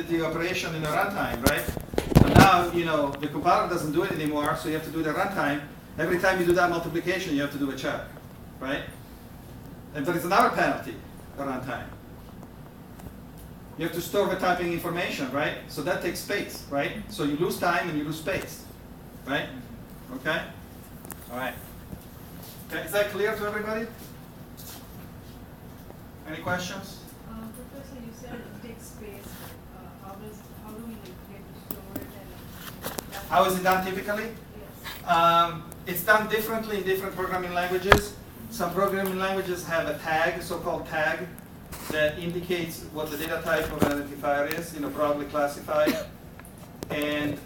the operation in the runtime, right? But now, the compiler doesn't do it anymore, so you have to do it at runtime. Every time you do that multiplication, you have to do a check, right? And there is another penalty at runtime. You have to store the typing information, right? So that takes space, right? So you lose time and you lose space, right? Okay? All right. Okay, is that clear to everybody? Any questions? Professor, you said it takes space. How do we get to store it? And How is it done typically? yes. It's done differently in different programming languages. Some programming languages have a tag, so-called tag, that indicates what the data type of an identifier is, broadly classified. And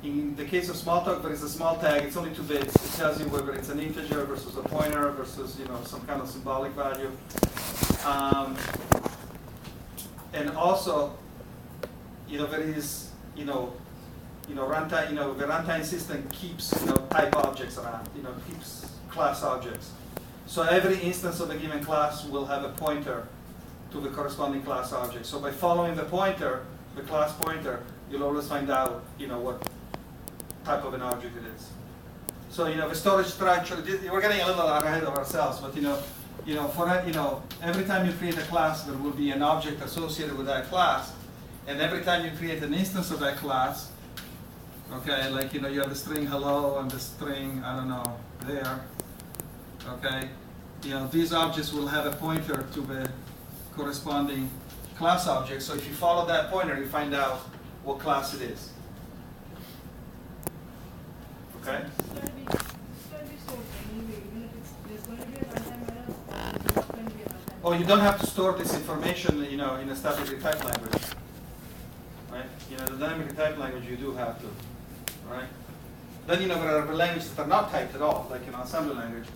in the case of Smalltalk, there is a small tag. It's only 2 bits. It tells you whether it's an integer versus a pointer versus some kind of symbolic value. And also, there is runtime. The runtime system keeps type objects around. Keeps class objects. So every instance of a given class will have a pointer to the corresponding class object. So by following the pointer, the class pointer, you'll always find out, what type of an object it is. So, the storage structure, we're getting a little ahead of ourselves, but, every time you create a class, there will be an object associated with that class. And every time you create an instance of that class, okay, like, you have the string hello and the string, I don't know, there, okay? These objects will have a pointer to the corresponding class object. So if you follow that pointer, you find out what class it is. Okay? It's going to be stored anyway, even if there's going to be a runtime error, it's not going to be a runtime. Oh, you don't have to store this information, in a statically typed language, right? The dynamically typed language you do have to, right? Then there are languages that are not typed at all, like assembly language,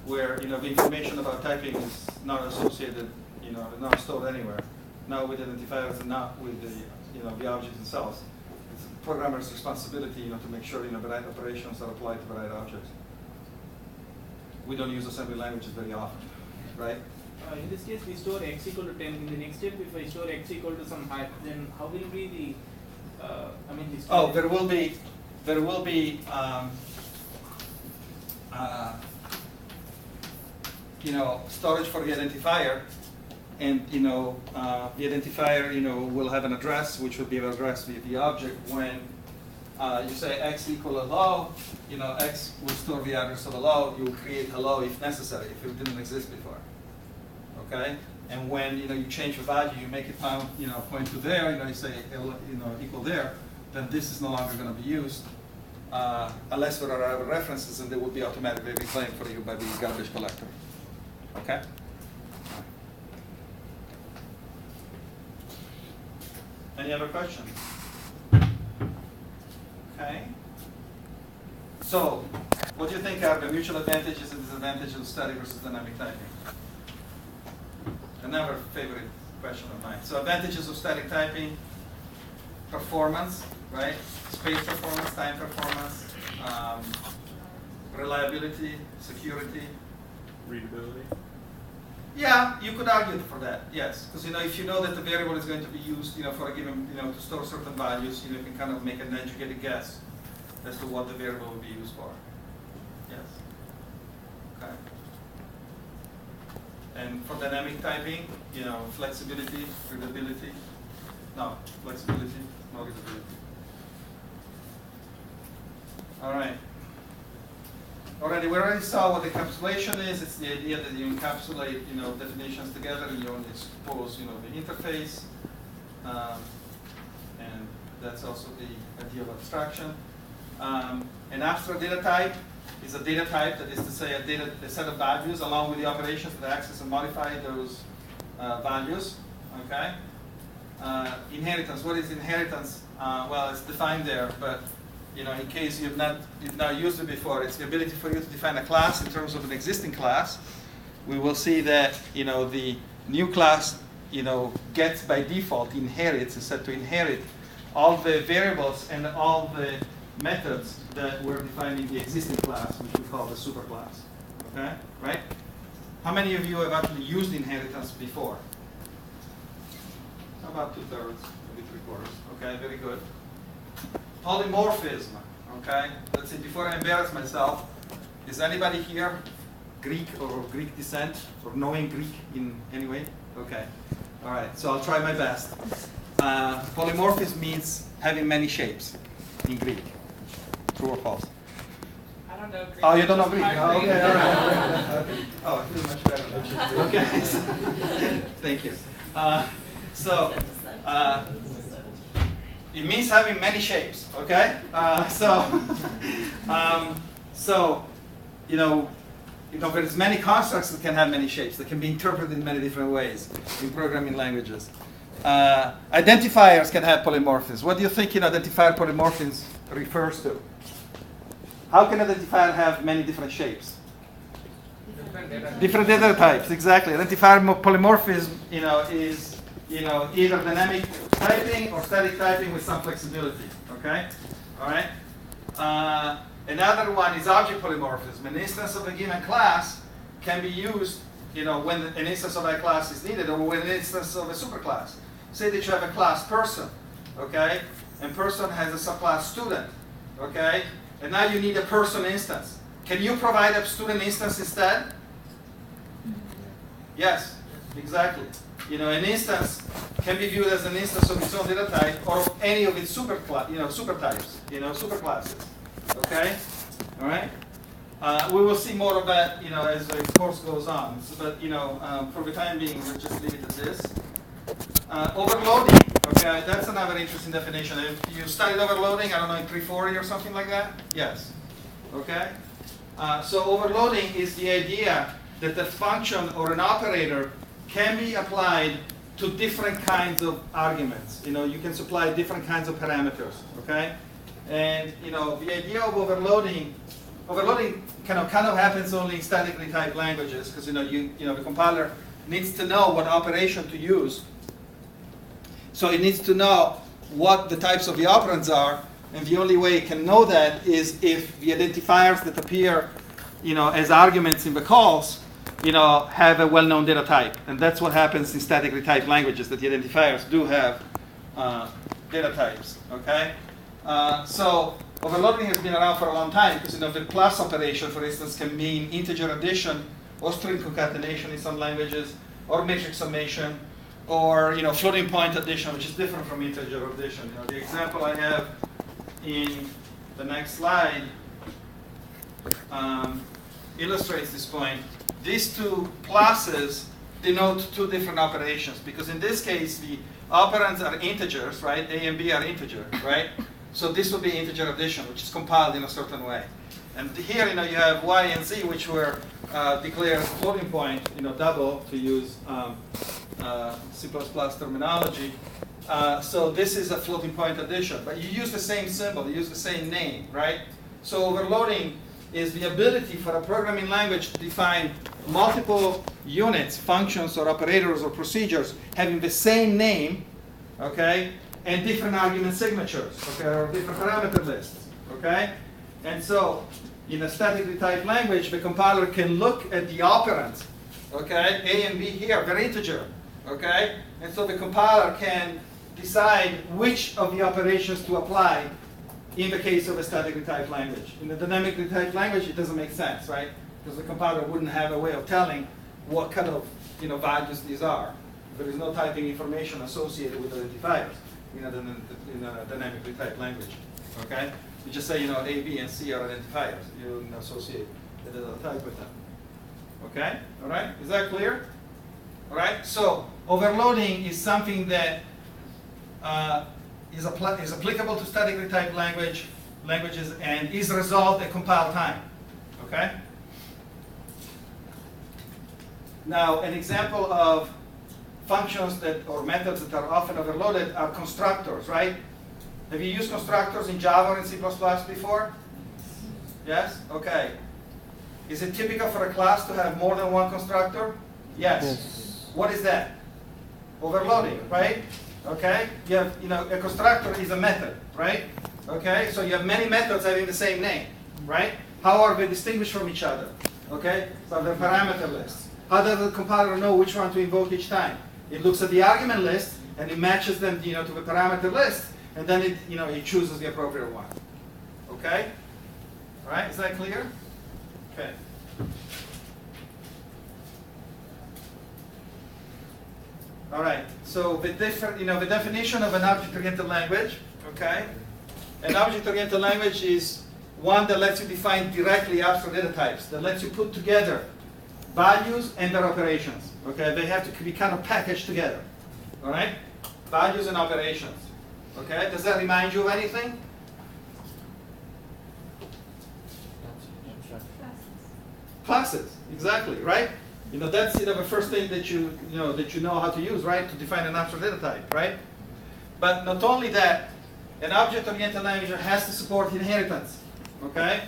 where the information about typing is not associated, not stored anywhere, not with identifiers and not with the objects themselves. It's the programmer's responsibility, to make sure the right operations are applied to the right objects. We don't use assembly languages very often, right? In this case, we store x equal to 10. In the next step, if I store x equal to some height, then how will be the, this? Oh, there will be, storage for the identifier, and the identifier, will have an address, which will be the address of the object. When you say x equal hello, x will store the address of hello. You will create hello if necessary, if it didn't exist before. Okay, and when you change the value, you make it point to there. You say equal there, then this is no longer going to be used unless there are other references, and they will be automatically reclaimed for you by the garbage collector. Okay. Any other questions? Okay. So, what do you think are the mutual advantages and disadvantages of static versus dynamic typing? Another favorite question of mine. So, advantages of static typing: performance, right? Space performance, time performance, reliability, security, readability. Yeah, you could argue for that, yes. Because if you know that the variable is going to be used, for a given, to store certain values, you can kind of make an educated guess as to what the variable will be used for. Yes. Okay. And for dynamic typing, flexibility, readability. No, flexibility, no readability. All right. Already, we already saw what encapsulation is. It's the idea that you encapsulate, definitions together, and you only expose, the interface, and that's also the idea of abstraction. An abstract data type is a data type, that is to say, a set of values along with the operations that access and modify those values. Okay. Inheritance. What is inheritance? Well, it's defined there, but in case you've not used it before, it's the ability for you to define a class in terms of an existing class. We will see that the new class gets by default, inherits, is set to inherit all the variables and all the methods that were defined in the existing class, which we call the superclass. Okay, right? How many of you have actually used inheritance before? About 2/3, maybe 3/4. Okay, very good. Polymorphism. Okay, let's see, before I embarrass myself, is anybody here Greek or Greek descent or knowing Greek in any way? Okay, all right, so I'll try my best. Polymorphism means having many shapes in Greek. True or false? I don't know Greek. Oh, you don't know Greek? Hard Oh, Greek. okay, all right. Okay. Oh, I feel much better. Okay, so, thank you. It means having many shapes, okay? There's many constructs that can have many shapes, that can be interpreted in many different ways in programming languages. Identifiers can have polymorphisms. What do you think identifier polymorphisms refers to? How can identifier have many different shapes? Different data types, exactly. Identifier polymorphism, is either dynamic typing or static typing with some flexibility. Okay, all right. Another one is object polymorphism. An instance of a given class can be used, when an instance of that class is needed, or when an instance of a superclass. Say that you have a class person, okay, and person has a subclass student, okay, and now you need a person instance. Can you provide a student instance instead? Yes, exactly. An instance can be viewed as an instance of its own data type or of any of its supertypes, superclasses. Okay, all right. We will see more of that, as the course goes on. But for the time being, we'll just leave it at this. Overloading. Okay, that's another interesting definition. If you studied overloading, I don't know, in 340 or something like that. Yes. Okay. So overloading is the idea that the function or an operator can be applied to different kinds of arguments. You can supply different kinds of parameters. Okay. And the idea of overloading kind of happens only in statically typed languages, because the compiler needs to know what operation to use. So it needs to know what the types of the operands are, and the only way it can know that is if the identifiers that appear, as arguments in the calls, have a well-known data type, and that's what happens in statically typed languages, that the identifiers do have data types. Okay. So overloading has been around for a long time because the plus operation, for instance, can mean integer addition or string concatenation in some languages, or matrix summation, or floating point addition, which is different from integer addition. The example I have in the next slide illustrates this point. These two pluses denote two different operations, because in this case the operands are integers, right? A and B are integer, right? So this would be integer addition, which is compiled in a certain way. And here, you have y and z, which were declared floating point, double, to use C++ terminology. So this is a floating point addition, but you use the same symbol, you use the same name, right? So overloading is the ability for a programming language to define multiple units, functions, or operators, or procedures having the same name, okay, and different argument signatures, okay, or different parameter lists, okay? And so, in a statically typed language, the compiler can look at the operands, okay? A and B here, they're integer, okay? And so the compiler can decide which of the operations to apply in the case of a statically typed language. In a dynamically typed language, it doesn't make sense, right? Because the compiler wouldn't have a way of telling what kind of values these are. There is no typing information associated with identifiers in a dynamically typed language. Okay? You just say A, B, and C are identifiers. You don't associate the data type with them. Okay? All right? Is that clear? All right? So overloading is something that is applicable to statically typed languages and is resolved at compile time. Okay? Now, an example of functions or methods that are often overloaded are constructors, right? Have you used constructors in Java or in C++ before? Yes? Okay. Is it typical for a class to have more than one constructor? Yes. What is that? Overloading, right? Okay? You have, a constructor is a method, right? Okay? So you have many methods having the same name, right? How are they distinguished from each other? Okay? So they're parameter lists. How does the compiler know which one to invoke each time? It looks at the argument list and it matches them, to the parameter list. and then it, it chooses the appropriate one. Okay? All right, is that clear? Okay. All right, so the definition of an object-oriented language, okay? An object-oriented language is one that lets you define directly abstract data types, that lets you put together values and their operations, okay? They have to be kind of packaged together, all right? Values and operations, okay? Does that remind you of anything? Classes, exactly, right? That's the first thing that you know how to use, right? To define an abstract data type, right? But not only that, an object-oriented language has to support inheritance, okay?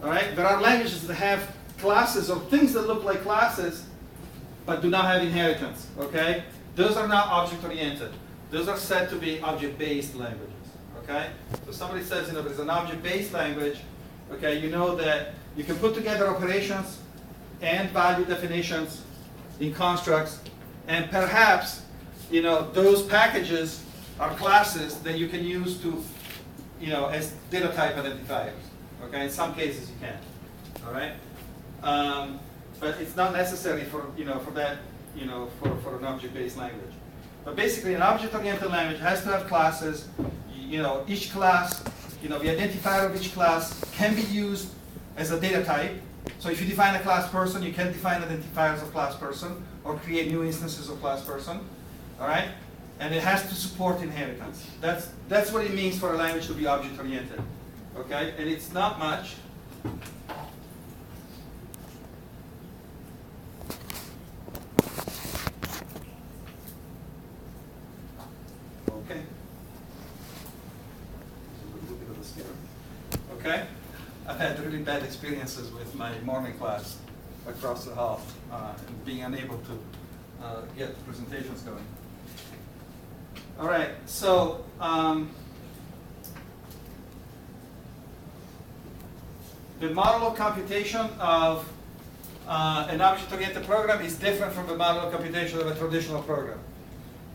All right? There are languages that have classes or things that look like classes, but do not have inheritance, okay? Those are not object-oriented. Those are said to be object-based languages, okay? So somebody says, there's an object-based language, okay? You know that you can put together operations and value definitions in constructs, and perhaps, those packages are classes that you can use to, as data type identifiers. Okay, in some cases you can. All right, but it's not necessary for for that for an object-based language. But basically, an object-oriented language has to have classes. Each class, the identifier of each class can be used as a data type. So if you define a class person, you can define identifiers of class person or create new instances of class person. All right? And it has to support inheritance. That's what it means for a language to be object-oriented. Okay? And it's not much. Okay. A little bit of a scare. Okay? I've had really bad experiences with my morning class across the hall, and being unable to get presentations going. All right, so the model of computation of an object-oriented program is different from the model of computation of a traditional program.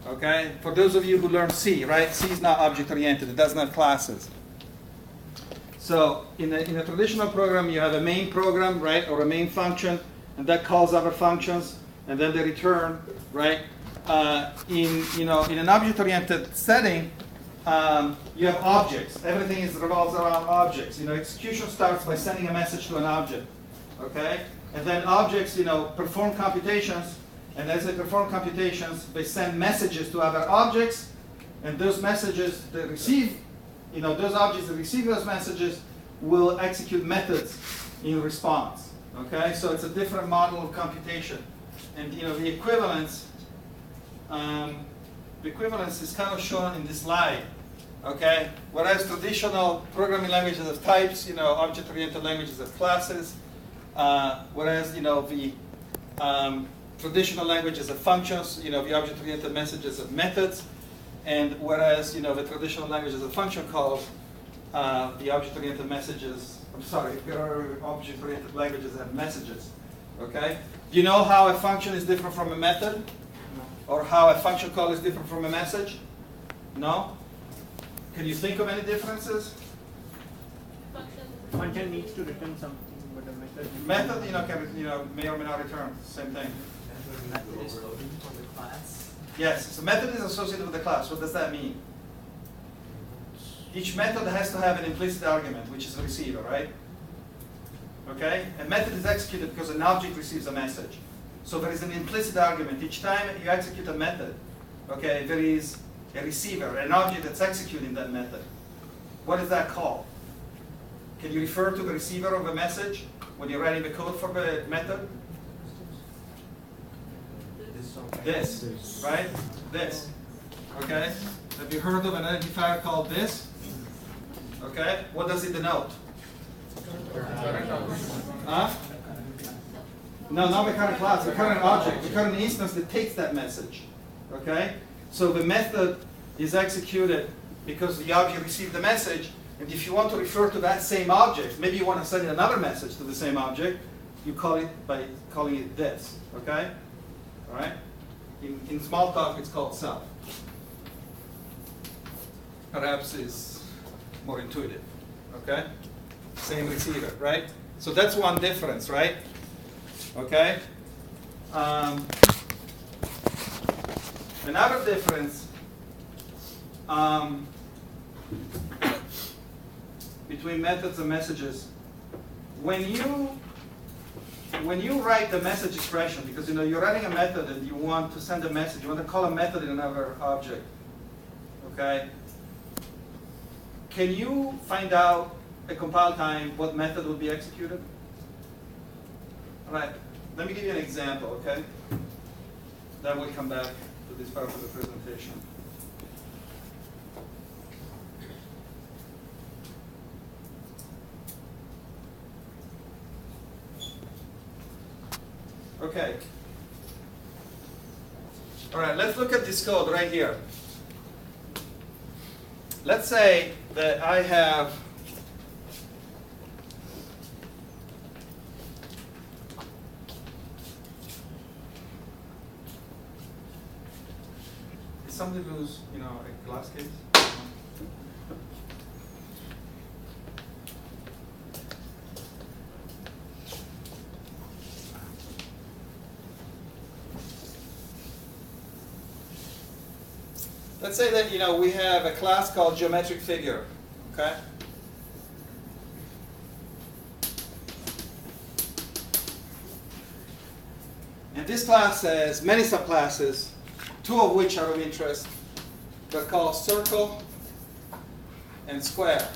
Okay, for those of you who learn C, right? C is not object-oriented; it doesn't have classes. So in a traditional program, you have a main program, right, or a main function, and that calls other functions, and then they return, right? In an object-oriented setting, you have objects. Everything revolves around objects. Execution starts by sending a message to an object, okay? And then objects, perform computations, and as they perform computations, they send messages to other objects, and those messages they receive. Those objects that receive those messages will execute methods in response. Okay, so it's a different model of computation, and the equivalence is kind of shown in this slide. Okay, whereas traditional programming languages have types, object-oriented languages have classes, whereas the traditional languages have functions, the object-oriented messages have methods. And whereas, the traditional languages of function calls, the object-oriented object-oriented languages have messages, okay? Do you know how a function is different from a method? Or how a function call is different from a message? No? Can you think of any differences? Function needs to return something, but a method... Method, can, may or may not return, same thing. Method is loading for the class. Yes, so method is associated with the class. What does that mean? Each method has to have an implicit argument, which is the receiver, right? Okay? A method is executed because an object receives a message. So there is an implicit argument. Each time you execute a method, okay, there is a receiver, an object that's executing that method. What is that called? Can you refer to the receiver of a message when you're writing the code for the method? This, right? This. Okay? Have you heard of an identifier called this? Okay? What does it denote? Huh? No, not the current class, the current object, the current instance that takes that message. Okay? So the method is executed because the object received the message, and if you want to refer to that same object, maybe you want to send another message to the same object, you call it by calling it this. Okay? All right? In Smalltalk, it's called self. perhaps is more intuitive, okay? Same receiver, right? So that's one difference, right? Okay? Another difference between methods and messages, when you write the message expression, because you're writing a method and you want to send a message, you want to call a method in another object, okay? Can you find out at compile time what method will be executed? All right, let me give you an example, okay? Then we'll come back to this part of the presentation. Okay. All right, let's look at this code right here. Let's say that I have Did somebody lose, a glass case? Let's say that we have a class called geometric figure, okay? And this class has many subclasses, two of which are of interest. They're called circle and square.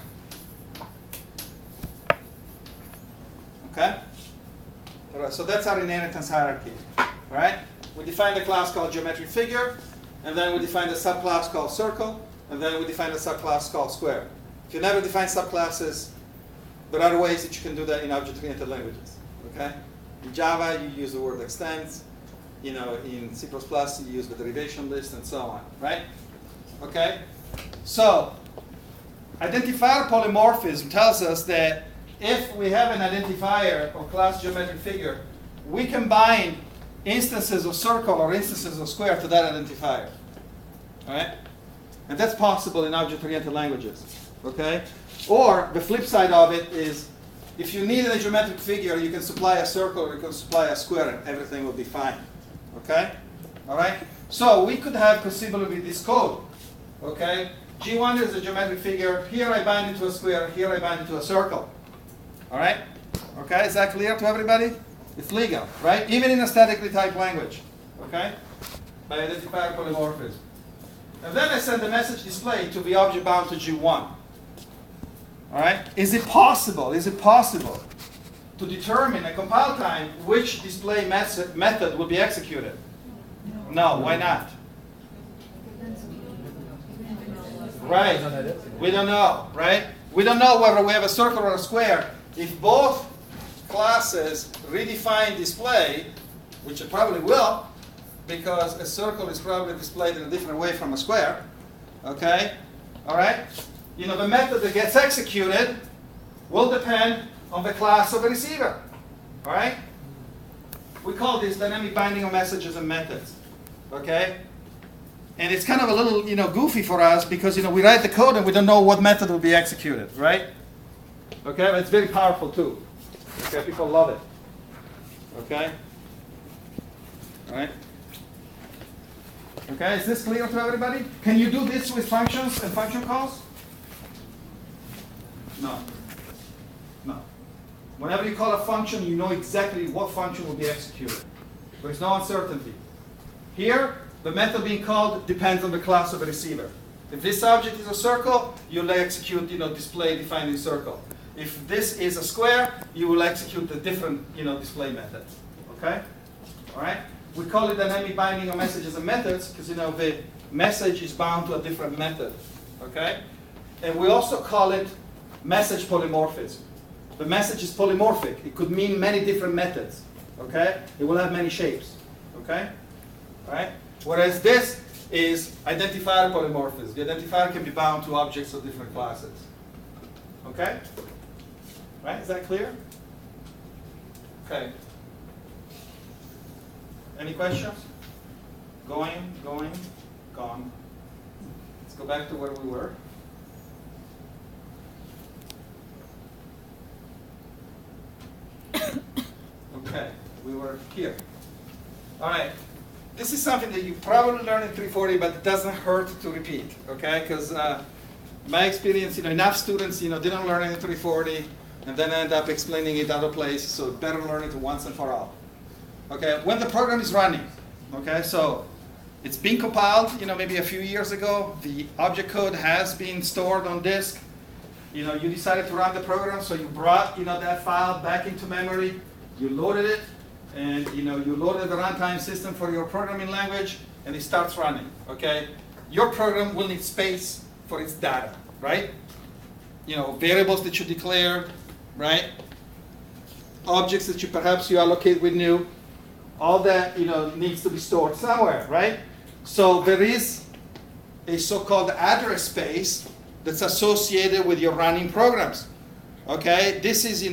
Okay? All right, so that's our inheritance hierarchy. All right? We define the class called geometric figure, and then we define the subclass called circle, and then we define the subclass called square. If you never define subclasses, there are ways that you can do that in object-oriented languages. Okay? In Java, you use the word extends. In C++, you use the derivation list, and so on. Right? Okay? So, identifier polymorphism tells us that if we have an identifier of class geometric figure, we combine instances of circle or instances of square to that identifier. All right? And that's possible in object-oriented languages. Okay? Or the flip side of it is, if you need a geometric figure, you can supply a circle or you can supply a square and everything will be fine. Okay? All right? So we could have conceivably this code. Okay? G1 is a geometric figure. Here I bind it to a square. Here I bind it to a circle. All right? Okay? Is that clear to everybody? It's legal, right? Even in a statically typed language. Okay? By identifier polymorphism. And then I send the message display to be object bound to G1. All right? Is it possible to determine at compile time which display method will be executed? No, why not? Right. We don't know, right? We don't know whether we have a circle or a square. If both classes redefine display, which it probably will, because a circle is probably displayed in a different way from a square, okay? All right? The method that gets executed will depend on the class of the receiver, all right? We call this dynamic binding of messages and methods, okay? And it's kind of a little, goofy for us because, we write the code and we don't know what method will be executed, right? Okay, but it's very powerful too. Okay, people love it. Okay? All right? Okay, is this clear to everybody? Can you do this with functions and function calls? No. No. Whenever you call a function, you know exactly what function will be executed. There is no uncertainty. Here, the method being called depends on the class of the receiver. If this object is a circle, you'll execute, display defined in circle. If this is a square, you will execute a different, display method. Okay? All right? We call it dynamic binding of messages and methods because, the message is bound to a different method. Okay? And we also call it message polymorphism. The message is polymorphic. It could mean many different methods. Okay? It will have many shapes. Okay? All right? Whereas this is identifier polymorphism. The identifier can be bound to objects of different classes. Okay? Right? Is that clear? Okay. Any questions? Going, gone. Let's go back to where we were. Okay, we were here. All right. This is something that you probably learned in 340, but it doesn't hurt to repeat, okay? Because my experience, enough students, didn't learn it in 340, and then end up explaining it other places, so better learn it once and for all. Okay, when the program is running, okay, so it's been compiled, maybe a few years ago. The object code has been stored on disk. You decided to run the program, so you brought, that file back into memory. You loaded it, and you loaded the runtime system for your programming language, and it starts running. Okay, your program will need space for its data, right? Variables that you declare, right? Objects that perhaps you allocate with new. All that needs to be stored somewhere, right? So there is a so-called address space that's associated with your running programs. Okay, this is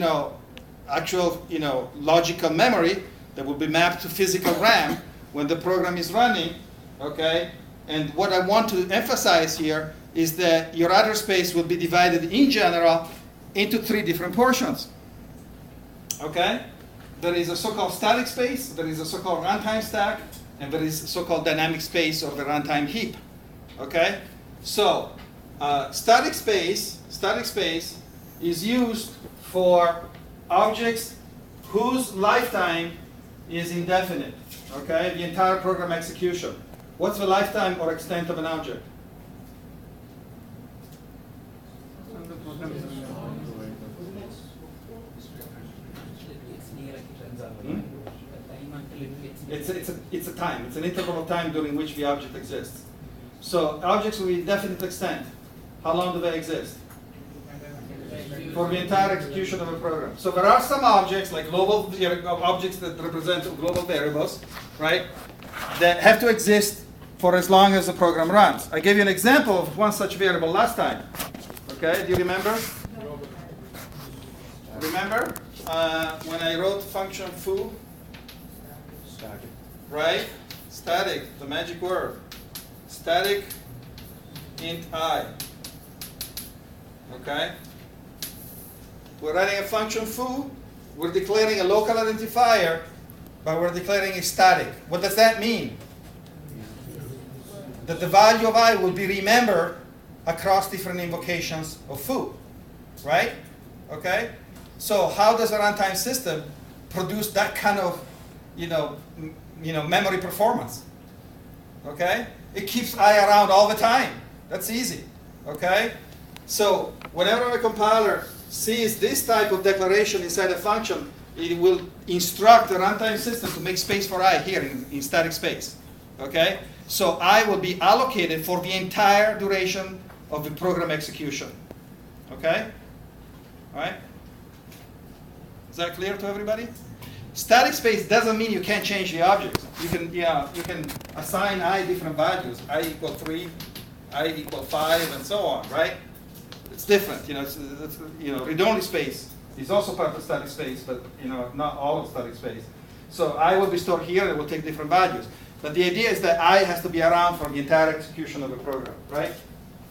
actual logical memory that will be mapped to physical RAM when the program is running. Okay, and what I want to emphasize here is that your address space will be divided in general into 3 different portions. Okay, there is a so-called static space, there is a so-called runtime stack, and there is a so-called dynamic space or the runtime heap. Okay, so static space is used for objects whose lifetime is indefinite. Okay, the entire program execution. What's the lifetime or extent of an object? It's a time. It's an interval of time during which the object exists. So objects with indefinite extent, how long do they exist? For the entire execution of a program. So there are some objects, like global objects that represent global variables, right, that have to exist for as long as the program runs. I gave you an example of one such variable last time. Okay, do you remember? Remember when I wrote function foo? Static. Right? Static, the magic word. Static int I. Okay? We're writing a function foo. We're declaring a local identifier, but we're declaring a static. What does that mean? That the value of I will be remembered across different invocations of foo. Right? Okay? So how does a runtime system produce that kind of memory performance? Okay? It keeps I around all the time. That's easy. Okay? So whenever a compiler sees this type of declaration inside a function, it will instruct the runtime system to make space for I here in static space. Okay? So I will be allocated for the entire duration of the program execution. Okay? All right? Is that clear to everybody? Static space doesn't mean you can't change the objects. You can assign I different values. I equal 3, I equal 5, and so on, right? It's different. Read-only space is also part of static space, but not all of static space. So I will be stored here, and it will take different values. But the idea is that I has to be around for the entire execution of the program, right?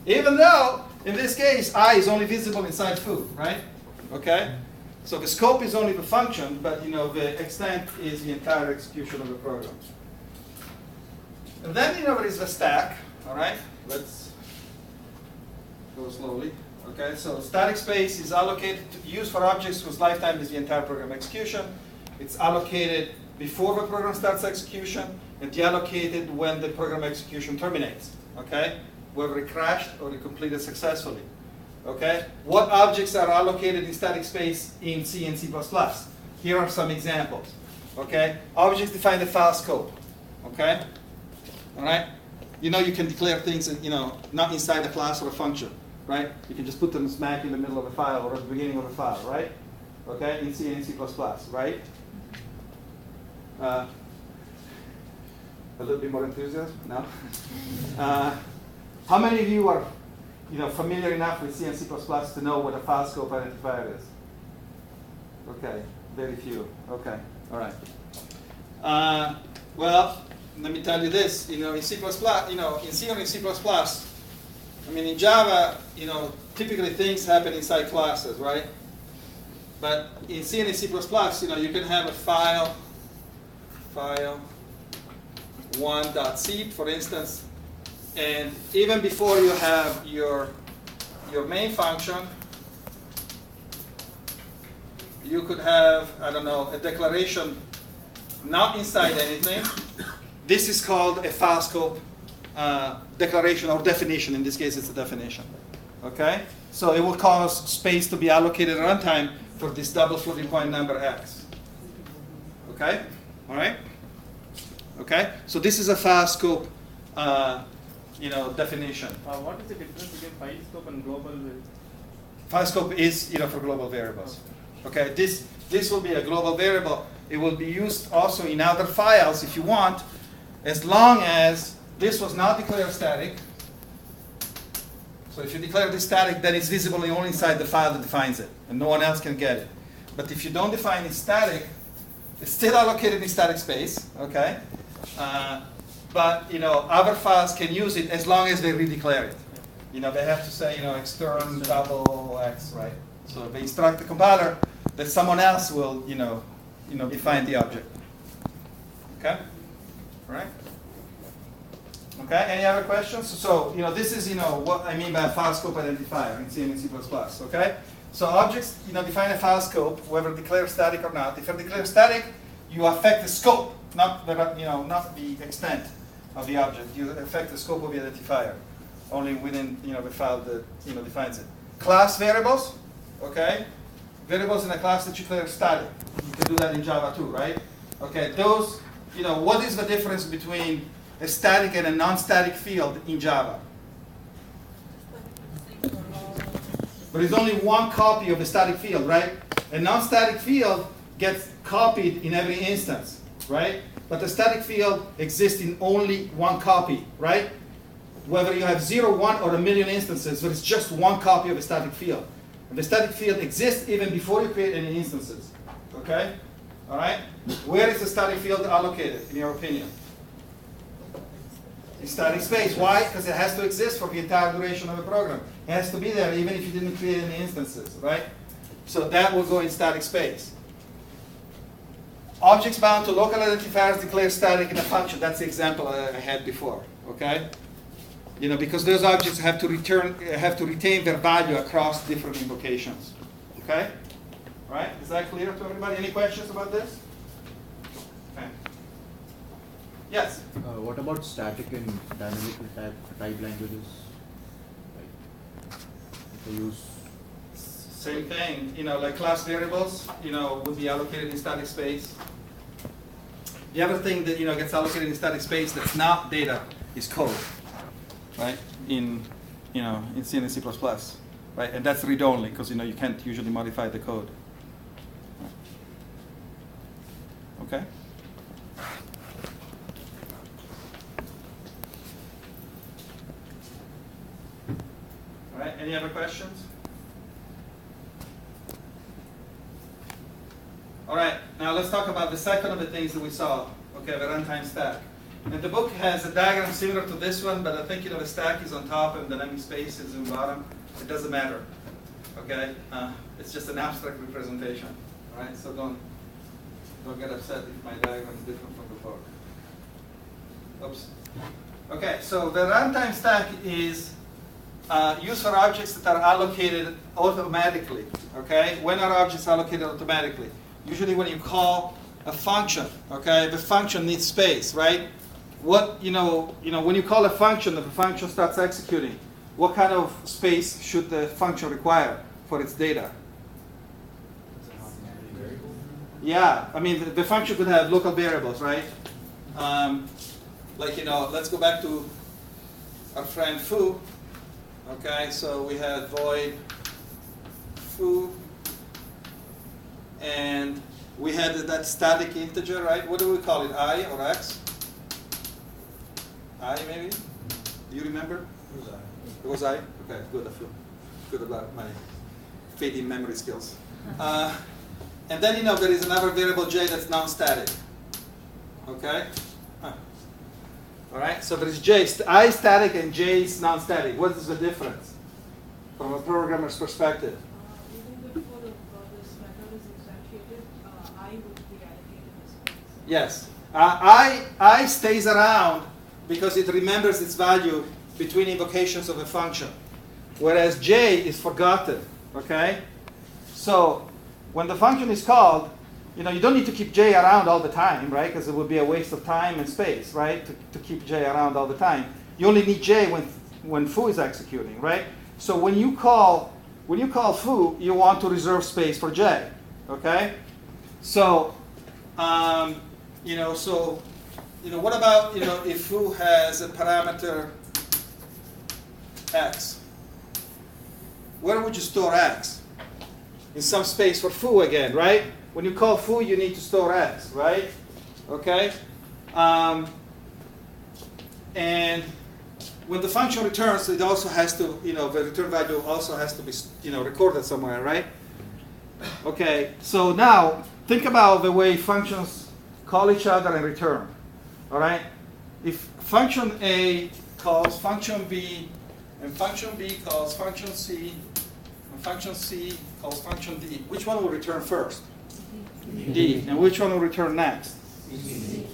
Even though, in this case, I is only visible inside foo, right? Okay? So the scope is only the function, but the extent is the entire execution of the program. And then there is the stack. All right, let's go slowly. Okay, so static space is allocated used for objects whose lifetime is the entire program execution. It's allocated before the program starts execution, and deallocated when the program execution terminates. Okay, whether it crashed or it completed successfully. Okay, what objects are allocated in static space in C and C++? Here are some examples. Okay, objects define the file scope. Okay, all right. You can declare things, not inside a class or a function, right? You can just put them smack in the middle of a file or at the beginning of a file, right? Okay, in C and C++, right? A little bit more enthusiasm? No? How many of you are familiar enough with C and C++ to know what a file scope identifier is? Okay, very few. Okay, all right. Well, let me tell you this. In C++, in C or in C++, in Java, typically things happen inside classes, right? But in C and C++, you can have a file 1.c, for instance, and even before you have your main function, you could have, I don't know, a declaration not inside anything. This is called a file scope declaration or definition. In this case, it's a definition. Okay? So it will cause space to be allocated at runtime for this double floating point number x. Okay? All right? Okay? So this is a file scope definition. What is the difference between file scope and global? File scope is for global variables. Okay, this will be a global variable. It will be used also in other files if you want, as long as this was not declared static. So if you declare this static, then it's visible only inside the file that defines it, and no one else can get it. But if you don't define it static, it's still allocated in static space. Okay, but other files can use it as long as they redeclare it. They have to say extern double x, right? So they instruct the compiler that someone else will define the object. Okay, all right. Okay, any other questions? So, this is, what I mean by a file scope identifier in C and C++, okay? So objects, define a file scope, whether declared static or not. If they're declared static, you affect the scope, not the extent of the object. You affect the scope of the identifier, only within, the file that, defines it. Class variables, okay? Variables in a class that you declare static. You can do that in Java too, right? Okay, those, what is the difference between a static and a non-static field in Java? But it's only one copy of a static field, right? A non-static field gets copied in every instance, right? But the static field exists in only one copy, right? Whether you have 0, 1, or 1,000,000 instances, but it's just one copy of a static field. And the static field exists even before you create any instances, okay? All right? Where is the static field allocated, in your opinion? In static space. Why? Because it has to exist for the entire duration of the program. It has to be there even if you didn't create any instances, right? So that will go in static space. Objects bound to local identifiers declare static in a function. That's the example I had before, okay? Because those objects have to retain their value across different invocations, okay? Right? Is that clear to everybody? Any questions about this? Okay. Yes? What about static and dynamically typed languages? Like, they use same thing. Like class variables, would be allocated in static space. The other thing that gets allocated in static space that's not data is code, right? In C and C++, right? And that's read only because you can't usually modify the code. Okay. All right. Any other questions? All right. Now let's talk about the second of the things that we saw. Okay, the runtime stack. And the book has a diagram similar to this one, but I think the stack is on top and the dynamic space is on bottom. It doesn't matter. Okay. It's just an abstract representation. All right. So don't get upset if my diagram is different from the book. Oops. Okay, so the runtime stack is used for objects that are allocated automatically. Okay, when are objects allocated automatically? Usually when you call a function. Okay, the function needs space, right? When you call a function, the function starts executing. What kind of space should the function require for its data? Yeah, I mean, the function could have local variables, right? Let's go back to our friend foo. Okay, so we had void foo, and we had that static integer, right? What do we call it, I or x? I maybe? Do you remember? It was I? Okay, good, I feel good about my fading memory skills. And then there is another variable j that's non-static. Okay? All right, so there is j, I static and j is non-static. What is the difference from a programmer's perspective? Even before this method Yes. I stays around because it remembers its value between invocations of a function, whereas j is forgotten. Okay. So when the function is called, you don't need to keep j around all the time, right? Because it would be a waste of time and space, right? To keep j around all the time. You only need j when foo is executing, right? So when you call foo, you want to reserve space for j, okay? So, what about if foo has a parameter x? Where would you store x? In some space for foo again, right? When you call foo, you need to store x, right? Okay? And when the function returns, it also has to, the return value also has to be, recorded somewhere, right? Okay, so now think about the way functions call each other and return, all right? If function A calls function B, and function B calls function C, and function C calls function D, which one will return first? D. And which one will return next?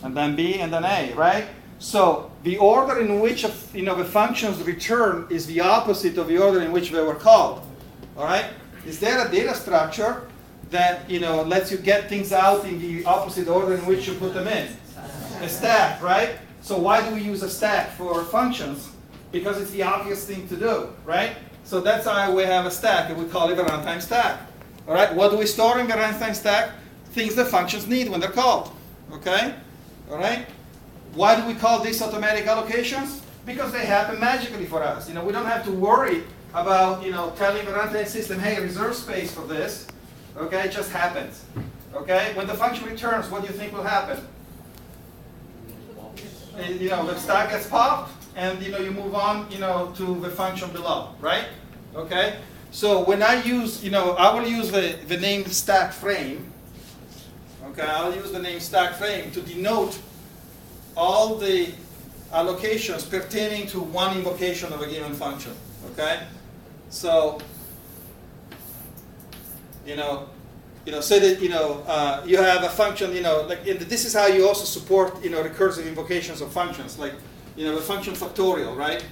And then B, and then A, right? So the order in which the functions return is the opposite of the order in which they were called. All right? Is there a data structure that lets you get things out in the opposite order in which you put them in? A stack, right? So why do we use a stack for functions? Because it's the obvious thing to do, right? So that's why we have a stack, and we call it a runtime stack. All right? What do we store in the runtime stack? Things that functions need when they're called. Okay? All right? Why do we call these automatic allocations? Because they happen magically for us. We don't have to worry about telling the runtime system, hey, reserve space for this. Okay, it just happens. Okay, when the function returns, what do you think will happen? The stack gets popped, and you move on to the function below, right? Okay, so when I use I will use the name stack frame. Okay, I'll use the name stack frame to denote all the allocations pertaining to one invocation of a given function. Okay, so say that you have a function. This is how you also support recursive invocations of functions, like the function factorial, right?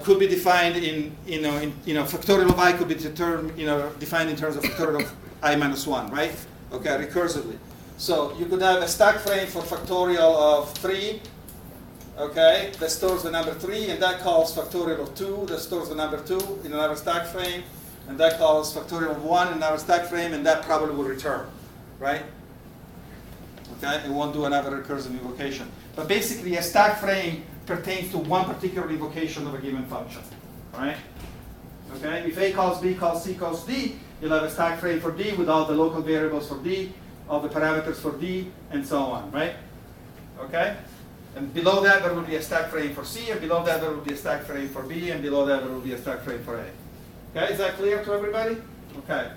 Could be defined in factorial of I could be defined in terms of factorial of I minus 1, right? Okay, recursively. So you could have a stack frame for factorial of 3, okay, that stores the number 3, and that calls factorial of 2, that stores the number 2 in another stack frame, and that calls factorial of 1 in another stack frame, and that probably will return, right? Okay, it won't do another recursive invocation. But basically, a stack frame pertains to one particular invocation of a given function, right? Okay, if A calls B, calls C, calls D, you'll have a stack frame for D with all the local variables for D, all the parameters for D, and so on, right? Okay? And below that, there will be a stack frame for C, and below that, there will be a stack frame for B, and below that, there will be a stack frame for A. Okay, is that clear to everybody? Okay.